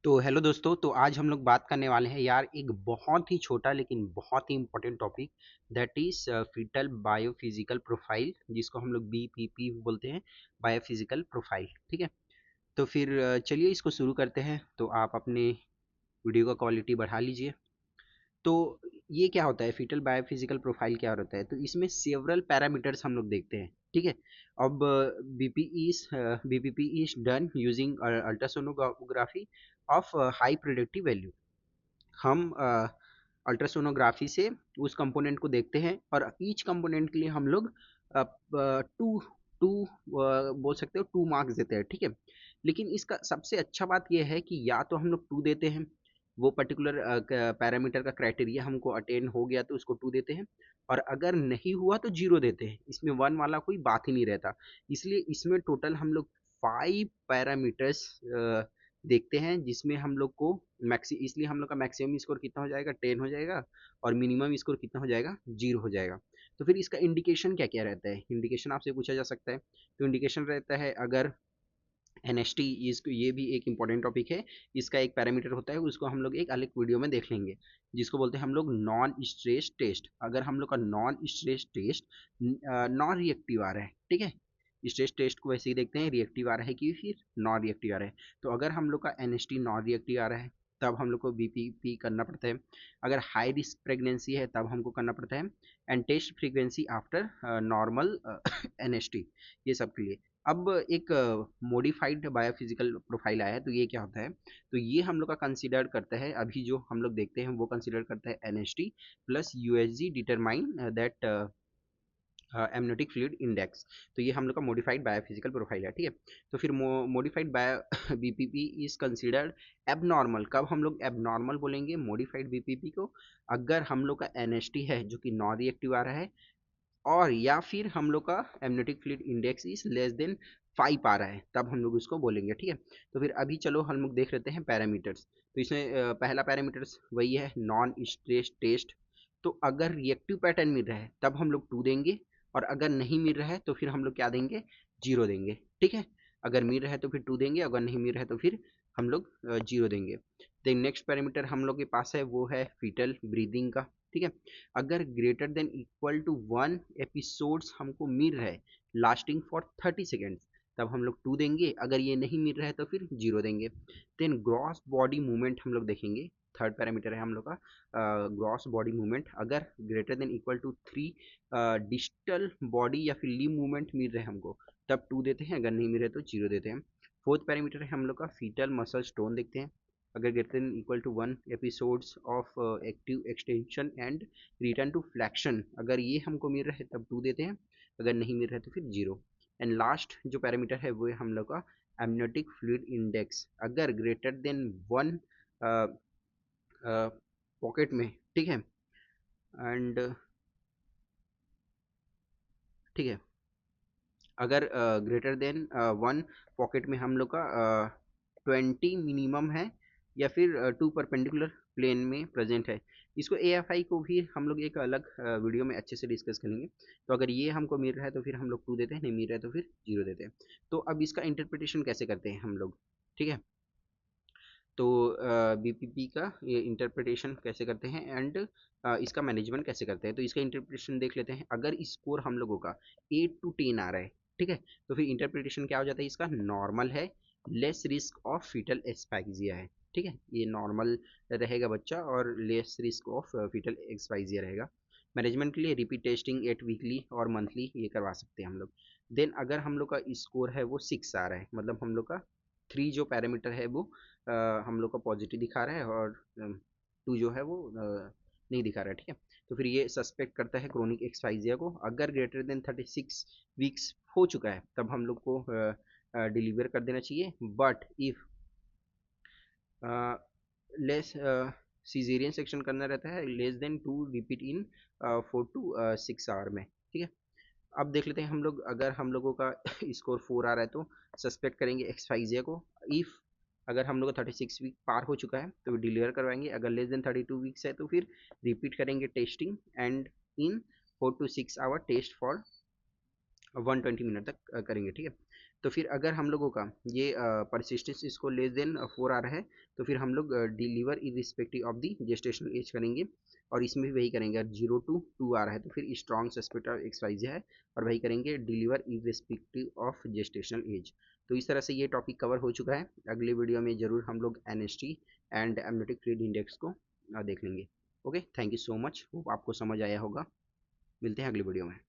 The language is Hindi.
तो हेलो दोस्तों, तो आज हम लोग बात करने वाले हैं यार एक बहुत ही छोटा लेकिन बहुत ही important topic, that is fetal biophysical profile, जिसको हम लोग बीपीपी बोलते हैं, बायोफिजिकल प्रोफाइल। ठीक है, तो फिर चलिए इसको शुरू करते हैं। तो आप अपने वीडियो का क्वालिटी बढ़ा लीजिए। तो ये क्या होता है, फीटल बायोफिजिकल प्रोफाइल क्या होता है? तो इसमें सेवरल पैरामीटर्स हम लोग देखते हैं। ठीक है, अब BPP is done using ultrasonography of high predictive value. हम अल्ट्रासोनोग्राफी से उस कंपोनेंट को देखते हैं और ईच कंपोनेंट के लिए हम लोग टू टू बोल सकते हो 2 मार्क्स देते हैं। ठीक है, लेकिन इसका सबसे अच्छा बात यह है कि या तो हम लोग 2 देते हैं, वो पर्टिकुलर पैरामीटर का क्राइटेरिया हमको अटेन हो गया तो उसको 2 देते हैं, और अगर नहीं हुआ तो 0 देते हैं। इसमें 1 वाला कोई बात ही नहीं रहता। इसलिए इसमें टोटल हम लोग 5 पैरामीटर्स देखते हैं, जिसमें हम लोग को मैक्सी इसलिए हम लोग का मैक्सिमम स्कोर कितना हो जाएगा, 10 हो जाएगा, और मिनिमम स्कोर कितना हो जाएगा, 0 हो जाएगा। तो फिर इसका इंडिकेशन क्या क्या रहता है? इंडिकेशन आपसे पूछा जा सकता है। तो इंडिकेशन रहता है, अगर एनएसटी, ये भी एक इंपॉर्टेंट टॉपिक है, इसका एक पैरामीटर होता है, उसको हम लोग एक अलग वीडियो में देख लेंगे, जिसको बोलते हैं हम लोग नॉन स्ट्रेस टेस्ट। अगर हम लोग का non stress test non reactive आ रहा है, ठीक है, स्ट्रेस टेस्ट को वैसे ही देखते हैं रिएक्टिव आ रहा है कि फिर नॉन रिएक्टिव आ रहा है। तो अगर हम लोग का एनएसटी नॉन रिएक्टिव आ रहा है, तब हम लोग को बीपीपी करना पड़ता है। अगर हाई रिस्क प्रेगनेंसी है तब हमको करना पड़ता है and test frequency after normal NST, ये सब के लिए। अब एक मॉडिफाइड बायोफिजिकल प्रोफाइल आया है, तो ये क्या होता है? तो ये हम लोग का कंसीडर करता है, अभी जो हम लोग देखते हैं वो कंसीडर करता है NST plus USG determine that amniotic fluid index. तो ये हम लोग का मॉडिफाइड बायोफिजिकल प्रोफाइल है। ठीक है, तो फिर modified bio BPP is considered abnormal. कब हम लोग एबनॉर्मल बोलेंगे मॉडिफाइड बीपीपी को? अगर हम लोग का एनएसटी है जो कि नॉन रिएक्टिव आ रहा है, और या फिर हम लोग का amniotic fluid index is less than 5 आ रहा है, तब हम लोग उसको बोलेंगे। ठीक है, तो फिर अभी चलो हम लोग देख लेते हैं पैरामीटर्स। तो इसमें पहला पैरामीटर्स वही है, नॉन स्ट्रेस टेस्ट। तो अगर रिएक्टिव पैटर्न मिल रहा है तब हम लोग 2 देंगे, और अगर नहीं मिल रहा है तो फिर हम लोग क्या देंगे, 0 देंगे। ठीक है, अगर मिल रहा है तो फिर 2 देंगे, अगर नहीं मिल रहा है तो फिर हम लोग 0 देंगे। देन नेक्स्ट पैरामीटर हम लोग के पास है, वो है फीटल ब्रीदिंग का। ठीक है, अगर greater than equal to 1 episodes हमको मिल रहा है लास्टिंग फॉर 30 सेकेंड्स, तब हम लोग 2 देंगे, अगर ये नहीं मिल रहा है तो फिर 0 देंगे। देन ग्रॉस बॉडी मूवमेंट हम लोग देखेंगे, थर्ड पैरामीटर है हम लोग का ग्रॉस बॉडी मूवमेंट। अगर greater than equal to 3 digital body या फिर लिम्ब मूवमेंट मिल रहे हैं हमको, तब 2 देते हैं, अगर नहीं मिल रहे तो 0 देते हैं। फोर्थ पैरामीटर है हम लोग का फीटल मसल स्टोन देखते हैं। अगर greater than equal to 1 episodes of active extension and return to flexion, अगर ये हमको मिल रहा है तब 2 देते हैं, अगर नहीं मिल रहा है तो फिर 0। एंड लास्ट जो पैरामीटर है वो है हम लोग का एमनियोटिक फ्लूइड इंडेक्स। अगर ग्रेटर देन 1 पॉकेट में, ठीक है, एंड ठीक है, अगर ग्रेटर देन 1 पॉकेट में हम लोग का 20 मिनिमम है, या फिर 2 परपेंडिकुलर प्लेन में प्रेजेंट है। इसको एएफआई को भी हम लोग एक अलग वीडियो में अच्छे से डिस्कस करेंगे। तो अगर ये हमको मिल रहा है तो फिर हम लोग 2 देते हैं, नहीं मिल रहा है तो फिर 0 देते हैं। तो अब इसका इंटरप्रिटेशन कैसे करते हैं हम लोग? ठीक है, तो बीपीपी का ये इंटरप्रिटेशन कैसे करते हैं, एंड इसका मैनेजमेंट कैसे करते हैं, तो इसका इंटरप्रिटेशन देख लेते हैं। अगर स्कोर हम लोगों का 8 to 10 आ रहा है, ठीक है, तो फिर इंटरप्रिटेशन क्या हो जाता है इसका, नॉर्मल है, लेस रिस्क ऑफ फीटल एस्पाइक्सिया है। ठीक है, ये नॉर्मल रहेगा बच्चा, और लेस रिस्क ऑफ फीटल एस्पाइक्सिया रहेगा। मैनेजमेंट के लिए रिपीट टेस्टिंग 8 वीकली और मंथली ये करवा सकते हैं हम लोग। देन अगर हम लोग का स्कोर है वो 6 आ रहा है, मतलब हम लोग का 3 जो पैरामीटर है वो हम लोग का पॉजिटिव दिखा रहा है, और 2 जो है वो नहीं दिखा रहा है। ठीक है, तो फिर ये सस्पेक्ट करता है क्रोनिक एक्सपाइजिया को। अगर ग्रेटर देन 36 वीक्स हो चुका है तब हम लोग को डिलीवर कर देना चाहिए। But if less caesarean section करना रहता है, less than 2 repeat in 4 to 6 hour में। ठीक है, अब देख लेते हैं हम लोग, अगर हम लोगों का स्कोर 4 आ रहा है तो सस्पेक्ट करेंगे एक्सपाइजिया को। इफ़ अगर हम लोग का 36 वीक पार हो चुका है तो डिलीवर करवाएंगे, अगर लेस देन 32 वीक्स है तो फिर रिपीट करेंगे testing, and in 4 to 6 hour test for 120 minute तक करेंगे। ठीक है, तो फिर अगर हम लोगों का ये परसिस्टेंस इसको लेस देन 4 आ रहा है, तो फिर हम लोग deliver irrespective of the gestational age करेंगे, और इसमें भी वही करेंगे। अगर 0 to 2 आ रहा है तो फिर स्ट्रॉन्ग सस्पेक्ट ऑफ XYZ है, और वही करेंगे deliver irrespective of gestational age. तो इस तरह से ये टॉपिक कवर हो चुका है। अगले वीडियो में जरूर हम लोग NST and amniotic fluid index को देख लेंगे। Okay, thank you so much, hope आपको समझ आया होगा। मिलते हैं अगले वीडियो में।